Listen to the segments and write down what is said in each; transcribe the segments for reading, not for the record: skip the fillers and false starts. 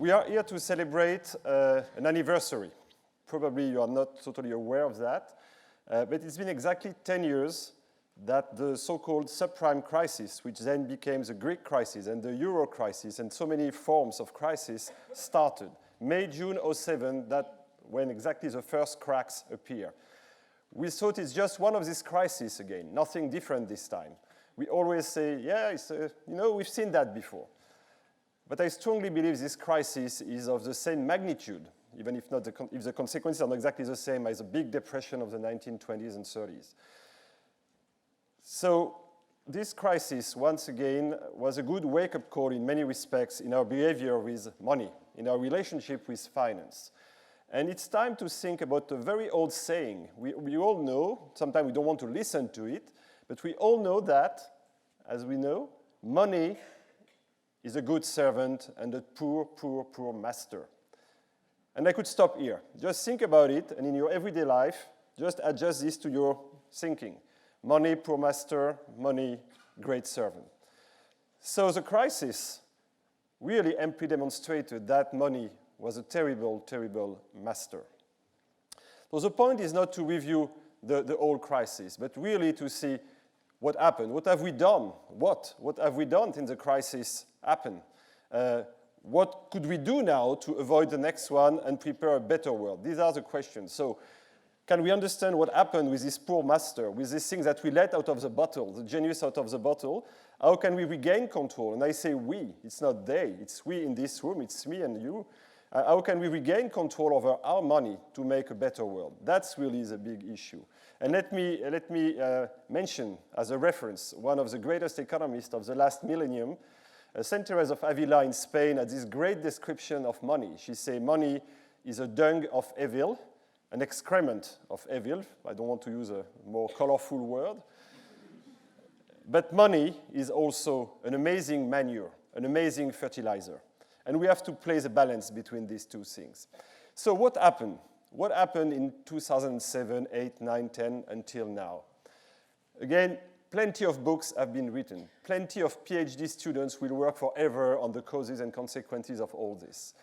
We are here to celebrate an anniversary. Probably you are not totally aware of that, but it's been exactly 10 years that the so-called subprime crisis, which then became the Greek crisis and the Euro crisis and so many forms of crisis started. May, June 2007, that when exactly the first cracks appear. We thought it's just one of these crises again, nothing different this time. We always say, yeah, we've seen that before. But I strongly believe this crisis is of the same magnitude, even if the consequences are not exactly the same as the big depression of the 1920s and 30s. So this crisis, once again, was a good wake-up call in many respects in our behavior with money, in our relationship with finance. And it's time to think about a very old saying. We all know, sometimes we don't want to listen to it, but we all know that, as we know, money is a good servant and a poor, poor, poor master. And I could stop here. Just think about it, and in your everyday life, just adjust this to your thinking. Money, poor master, money, great servant. So the crisis really amply demonstrated that money was a terrible, terrible master. So the point is not to review the old crisis, but really to see what happened. What have we done? What have we done since the crisis happened? What could we do now to avoid the next one and prepare a better world? These are the questions. So can we understand what happened with this poor master, with these things that we let out of the bottle, the genius out of the bottle? How can we regain control? And I say we, it's not they, it's we in this room, it's me and you. How can we regain control over our money to make a better world? That's really the big issue. And let me mention as a reference one of the greatest economists of the last millennium, Saint Teresa of Avila in Spain, had this great description of money. She said money is a dung of evil, an excrement of evil. I don't want to use a more colorful word. But money is also an amazing manure, an amazing fertilizer. And we have to play the balance between these two things. So what happened? What happened in 2007, 8, 9, 10 until now? Again, plenty of books have been written. Plenty of PhD students will work forever on the causes and consequences of all this.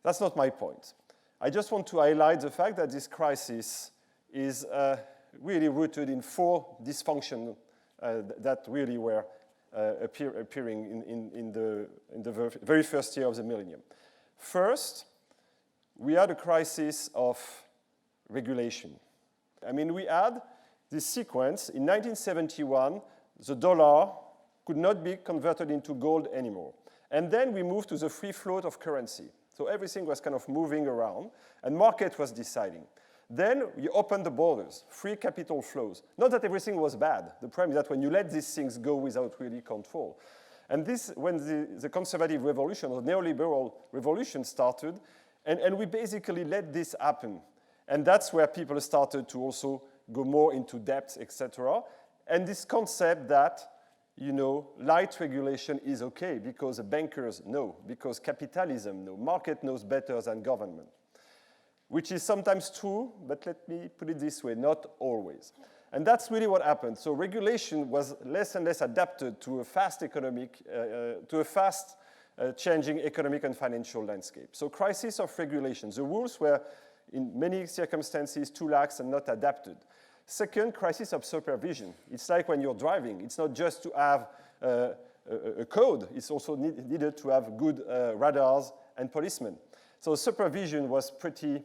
That's not my point. I just want to highlight the fact that this crisis is really rooted in 4 dysfunctions that really were appearing in the very first year of the millennium. First, we had a crisis of regulation. I mean, we had this sequence. In 1971, the dollar could not be converted into gold anymore. And then we moved to the free float of currency. So everything was kind of moving around, and market was deciding. Then you opened the borders, free capital flows. Not that everything was bad. The problem is that when you let these things go without really control. And this, when the conservative revolution, or neoliberal revolution started, and we basically let this happen. And that's where people started to also go more into debt, etc. And this concept that, light regulation is okay because the bankers know, because capitalism knows, market knows better than government. Which is sometimes true, but let me put it this way, not always. And that's really what happened. So regulation was less and less adapted to a fast changing economic and financial landscape. So crisis of regulation. The rules were, in many circumstances, too lax and not adapted. Second, crisis of supervision. It's like when you're driving. It's not just to have a code. It's also needed to have good radars and policemen. So supervision was pretty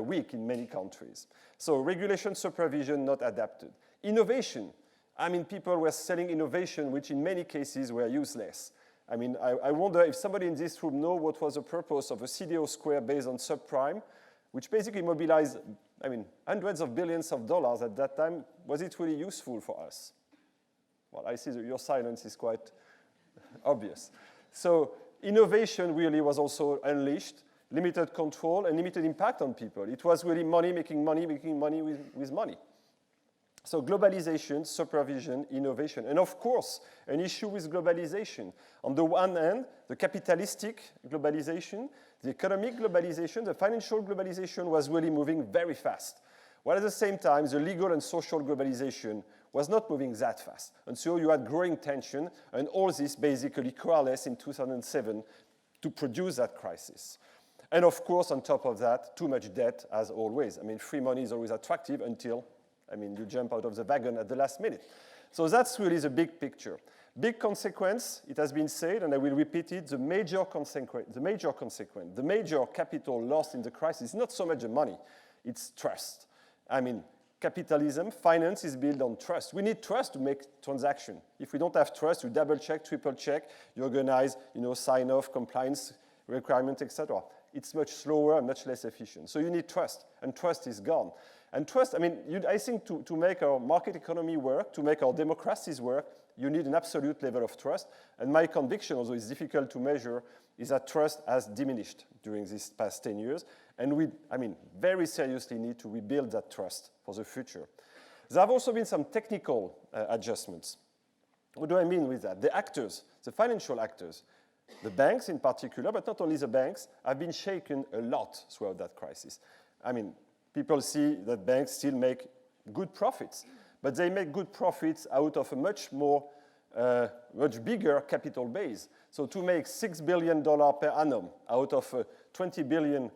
weak in many countries. So regulation, supervision, not adapted. Innovation. I mean, people were selling innovation, which in many cases were useless. I mean, I wonder if somebody in this room knows what was the purpose of a CDO square based on subprime, which basically mobilized, hundreds of billions of dollars at that time. Was it really useful for us? Well, I see that your silence is quite obvious. So innovation really was also unleashed, limited control and limited impact on people. It was really money making money with money. So globalization, supervision, innovation. And of course, an issue with globalization. On the one hand, the capitalistic globalization, the economic globalization, the financial globalization was really moving very fast. While at the same time, the legal and social globalization was not moving that fast. And so you had growing tension, and all this basically coalesced in 2007 to produce that crisis. And of course, on top of that, too much debt as always. I mean, free money is always attractive until, you jump out of the wagon at the last minute. So that's really the big picture. Big consequence, it has been said, and I will repeat it, the major consequence, the major capital lost in the crisis is not so much the money, it's trust. Capitalism, finance is built on trust. We need trust to make transactions. If we don't have trust, you double check, triple check, you organize, sign off, compliance requirements, etc. It's much slower and much less efficient. So you need trust, and trust is gone. And trust, I think to make our market economy work, to make our democracies work, you need an absolute level of trust. And my conviction, although it's difficult to measure, is that trust has diminished during these past 10 years. And we, very seriously need to rebuild that trust for the future. There have also been some technical adjustments. What do I mean with that? The actors, the financial actors, the banks in particular, but not only the banks, have been shaken a lot throughout that crisis. People see that banks still make good profits, but they make good profits out of a much bigger capital base. So to make $6 billion per annum out of a 20 billion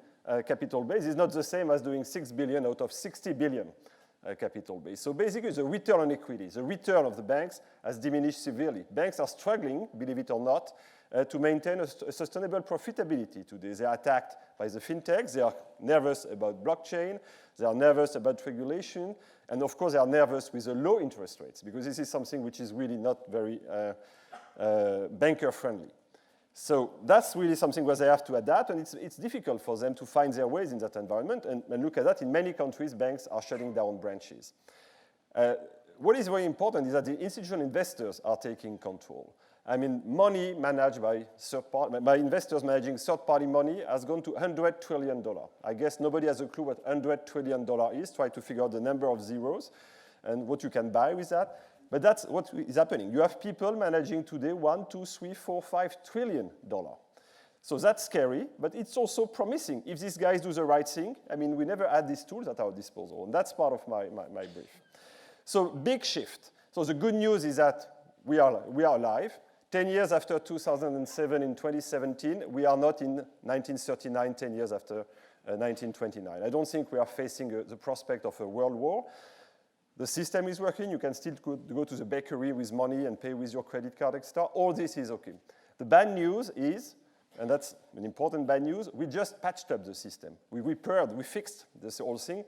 capital base is not the same as doing 6 billion out of 60 billion capital base. So basically, the return on equity, the return of the banks has diminished severely. Banks are struggling, believe it or not, to maintain a sustainable profitability today. They are attacked by the fintechs. They are nervous about blockchain. They are nervous about regulation. And of course, they are nervous with the low interest rates, because this is something which is really not very banker-friendly. So that's really something where they have to adapt, and it's difficult for them to find their ways in that environment. And look at that, in many countries, banks are shutting down branches. What is very important is that the institutional investors are taking control. Money managed by investors managing third-party money has gone to $100 trillion. I guess nobody has a clue what $100 trillion is. Try to figure out the number of zeros and what you can buy with that. But that's what is happening. You have people managing today $1, $2, $3, $4, $5 trillion. So that's scary, but it's also promising. If these guys do the right thing, we never had these tools at our disposal, and that's part of my brief. So big shift. So the good news is that we are alive. 10 years after 2007 in 2017, we are not in 1939, 10 years after 1929. I don't think we are facing the prospect of a world war. The system is working. You can still go to the bakery with money and pay with your credit card, etc. All this is okay. The bad news is, and that's an important bad news, we just patched up the system. We repaired, we fixed this whole thing,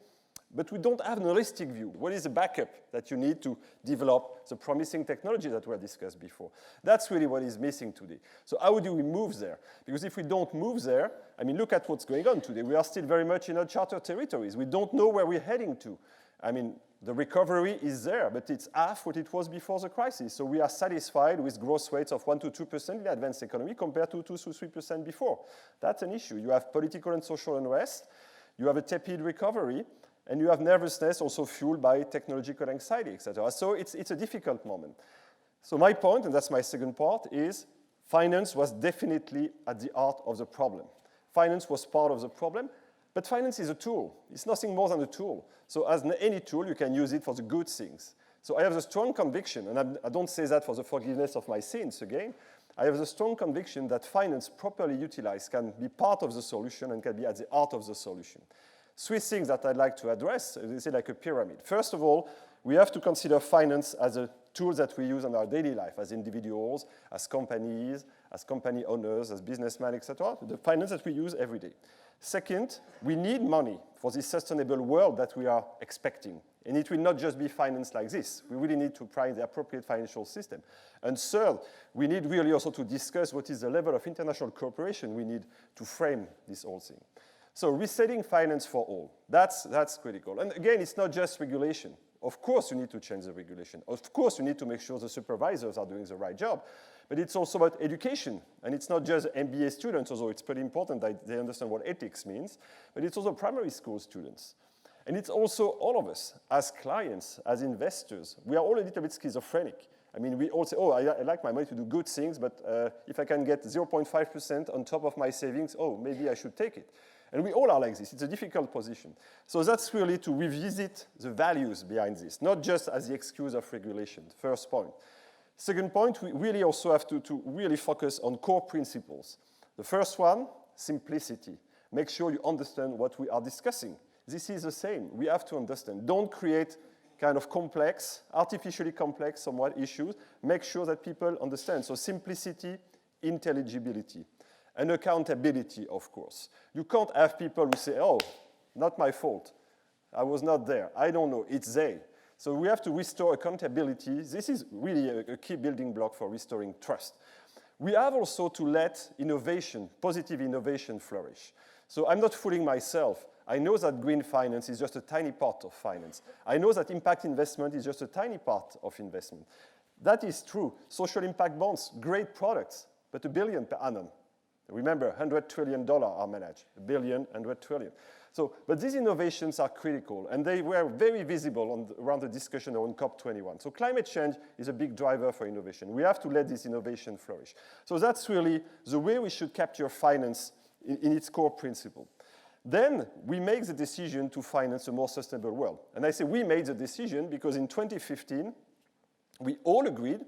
but we don't have an holistic view. What is the backup that you need to develop the promising technology that were discussed before? That's really what is missing today. So how do we move there? Because if we don't move there, look at what's going on today. We are still very much in uncharted territories. We don't know where we're heading to. The recovery is there, but it's half what it was before the crisis. So we are satisfied with growth rates of 1 to 2% in the advanced economy compared to 2 to 3% before. That's an issue. You have political and social unrest. You have a tepid recovery. And you have nervousness also fueled by technological anxiety, etc. So it's a difficult moment. So my point, and that's my second part, is finance was definitely at the heart of the problem. Finance was part of the problem, but finance is a tool. It's nothing more than a tool. So as any tool, you can use it for the good things. So I have the strong conviction, and I don't say that for the forgiveness of my sins again, I have the strong conviction that finance properly utilized can be part of the solution and can be at the heart of the solution. 3 things that I'd like to address, this is like a pyramid. First of all, we have to consider finance as a tool that we use in our daily life, as individuals, as companies, as company owners, as businessmen, etc. The finance that we use every day. Second, we need money for this sustainable world that we are expecting. And it will not just be finance like this. We really need to find the appropriate financial system. And third, we need really also to discuss what is the level of international cooperation we need to frame this whole thing. So resetting finance for all, that's critical. And again, it's not just regulation. Of course, you need to change the regulation. Of course, you need to make sure the supervisors are doing the right job. But it's also about education. And it's not just MBA students, although it's pretty important that they understand what ethics means. But it's also primary school students. And it's also all of us, as clients, as investors. We are all a little bit schizophrenic. We all say, I like my money to do good things, but if I can get 0.5% on top of my savings, maybe I should take it. And we all are like this. It's a difficult position. So that's really to revisit the values behind this, not just as the excuse of regulation, first point. Second point, we really also have to really focus on core principles. The first one, simplicity. Make sure you understand what we are discussing. This is the same. We have to understand. Don't create kind of complex, artificially complex, somewhat issues. Make sure that people understand. So simplicity, intelligibility, and accountability, of course. You can't have people who say, oh, not my fault. I was not there. I don't know. It's they. So we have to restore accountability. This is really a key building block for restoring trust. We have also to let innovation, positive innovation, flourish. So I'm not fooling myself. I know that green finance is just a tiny part of finance. I know that impact investment is just a tiny part of investment. That is true. Social impact bonds, great products, but $1 billion per annum. Remember, $100 trillion are managed. $1 billion, $100 trillion. So, but these innovations are critical, and they were very visible around the discussion on COP21. So climate change is a big driver for innovation. We have to let this innovation flourish. So that's really the way we should capture finance in its core principle. Then we make the decision to finance a more sustainable world. And I say we made the decision because in 2015, we all agreed,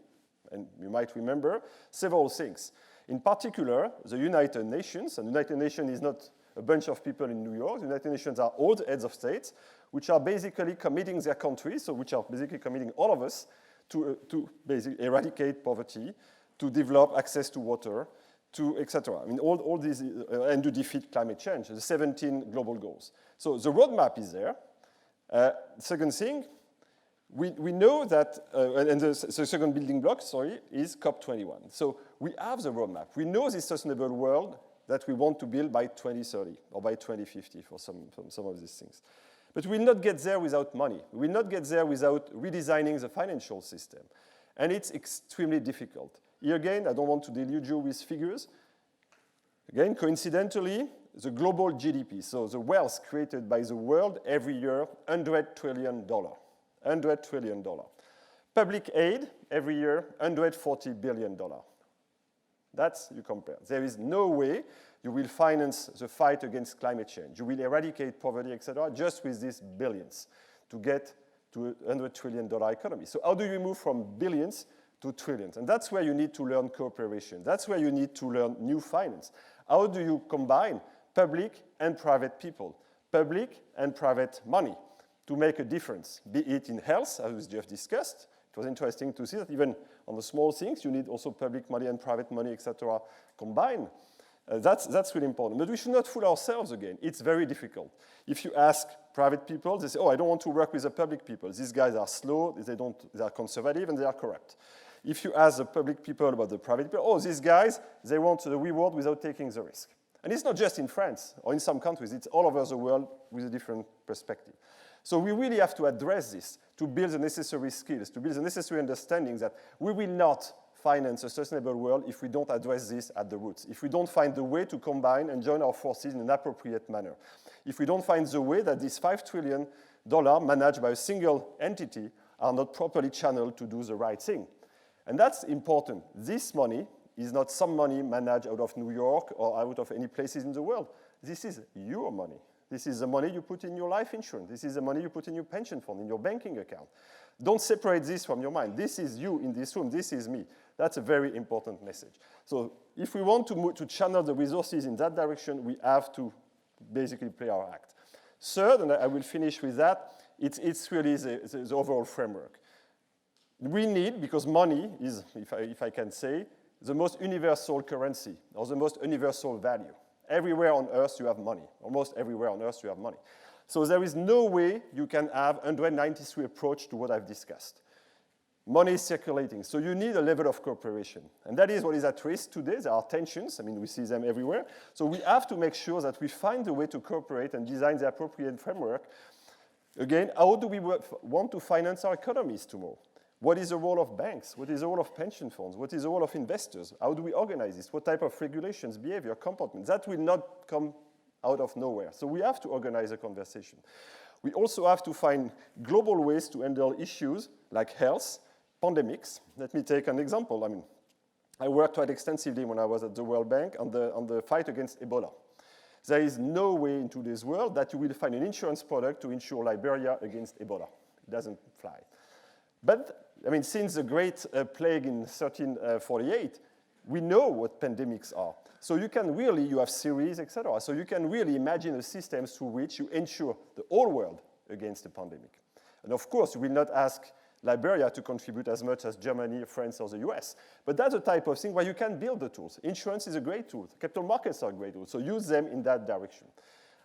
and you might remember, several things. In particular, the United Nations, and the United Nations is not a bunch of people in New York. The United Nations are all the heads of states, which are basically committing their countries, so which are basically committing all of us to basically eradicate poverty, to develop access to water, to etc. I mean, all these, and to defeat climate change, the 17 global goals. So the roadmap is there. Second thing, we know that, and the second building block, sorry, is COP21. So we have the roadmap. We know this sustainable world that we want to build by 2030 or by 2050 for some of these things. But we will not get there without money. We will not get there without redesigning the financial system. And it's extremely difficult. Here again, I don't want to delude you with figures. Again, coincidentally, the global GDP, so the wealth created by the world every year, $100 trillion. $100 trillion. Public aid every year, $140 billion. That's, you compare. There is no way you will finance the fight against climate change. You will eradicate poverty, etc., just with these billions to get to a $100 trillion economy. So how do you move from billions to trillions? And that's where you need to learn cooperation. That's where you need to learn new finance. How do you combine public and private people, public and private money to make a difference, be it in health, as we just discussed. It was interesting to see that even on the small things, you need also public money and private money, etc., combined. That's really important. But we should not fool ourselves again. It's very difficult. If you ask private people, they say, oh, I don't want to work with the public people. These guys are slow, they are conservative, and they are corrupt. If you ask the public people about the private people, oh, these guys, they want the reward without taking the risk. And it's not just in France or in some countries. It's all over the world with a different perspective. So we really have to address this to build the necessary skills, to build the necessary understanding that we will not finance a sustainable world if we don't address this at the roots, if we don't find the way to combine and join our forces in an appropriate manner, if we don't find the way that these $5 trillion managed by a single entity are not properly channeled to do the right thing. And that's important. This money is not some money managed out of New York or out of any places in the world. This is your money. This is the money you put in your life insurance. This is the money you put in your pension fund, in your banking account. Don't separate this from your mind. This is you in this room. This is me. That's a very important message. So if we want to channel the resources in that direction, we have to basically play our act. Third, and I will finish with that, it's really the overall framework. We need, because money is, if I can say, the most universal currency or the most universal value. Everywhere on earth you have money. Almost everywhere on earth you have money. So there is no way you can have 193 approach to what I've discussed. Money is circulating, so you need a level of cooperation. And that is what is at risk today. There are tensions. I mean, we see them everywhere. So we have to make sure that we find a way to cooperate and design the appropriate framework. Again, how do we want to finance our economies tomorrow? What is the role of banks? What is the role of pension funds? What is the role of investors? How do we organize this? What type of regulations, behavior, comportment? That will not come out of nowhere. So we have to organize a conversation. We also have to find global ways to handle issues like health, pandemics. Let me take an example. I mean, I worked quite extensively when I was at the World Bank on the fight against Ebola. There is no way in today's world that you will find an insurance product to insure Liberia against Ebola. It doesn't fly. But, I mean, since the Great Plague in 1348, We know what pandemics are. So you can really, you have series, etc. So you can really imagine a system through which you ensure the whole world against the pandemic. And of course, you will not ask Liberia to contribute as much as Germany, France, or the US. But that's a type of thing where you can build the tools. Insurance is a great tool. Capital markets are a great tool. So use them in that direction.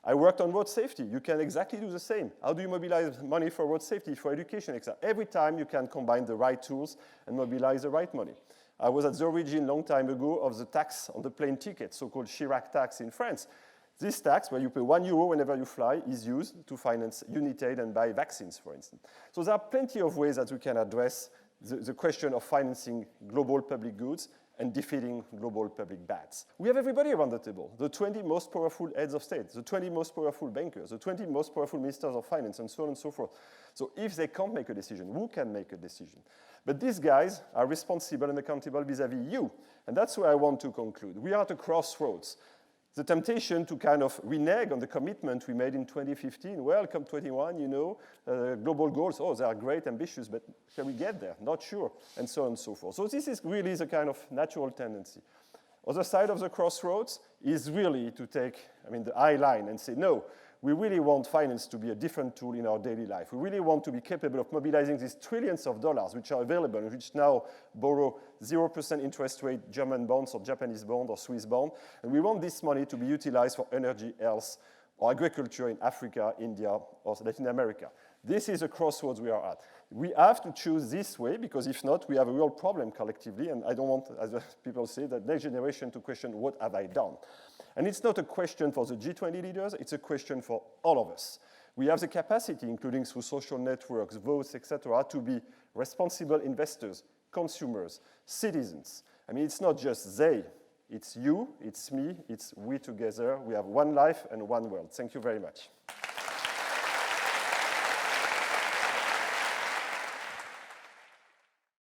I worked on road safety. You can exactly do the same. How do you mobilize money for road safety, for education, etc.? Every time you can combine the right tools and mobilize the right money. I was at the origin a long time ago of the tax on the plane ticket, so-called Chirac tax in France. This tax, where you pay €1 whenever you fly, is used to finance Unitaid and buy vaccines, for instance. So there are plenty of ways that we can address the question of financing global public goods and defeating global public bads. We have everybody around the table, the 20 most powerful heads of state, the 20 most powerful bankers, the 20 most powerful ministers of finance, and so on and so forth. So if they can't make a decision, who can make a decision? But these guys are responsible and accountable vis-à-vis you. And that's where I want to conclude. We are at a crossroads. The temptation to kind of renege on the commitment we made in 2015, well, COP21, you know, global goals, oh, they are great, ambitious, but can we get there? Not sure, and so on and so forth. So this is really the kind of natural tendency. Other side of the crossroads is really to take, the eye line and say, no, we really want finance to be a different tool in our daily life. We really want to be capable of mobilizing these trillions of dollars which are available and which now borrow 0% interest rate German bonds or Japanese bond or Swiss bond. And we want this money to be utilized for energy, health, or agriculture in Africa, India, or Latin America. This is a crossroads we are at. We have to choose this way because if not, we have a real problem collectively. And I don't want, as people say, that next generation to question, what have I done? And it's not a question for the G20 leaders, it's a question for all of us. We have the capacity, including through social networks, votes, etc., to be responsible investors, consumers, citizens. It's not just they, it's you, it's me, it's we together. We have one life and one world. Thank you very much.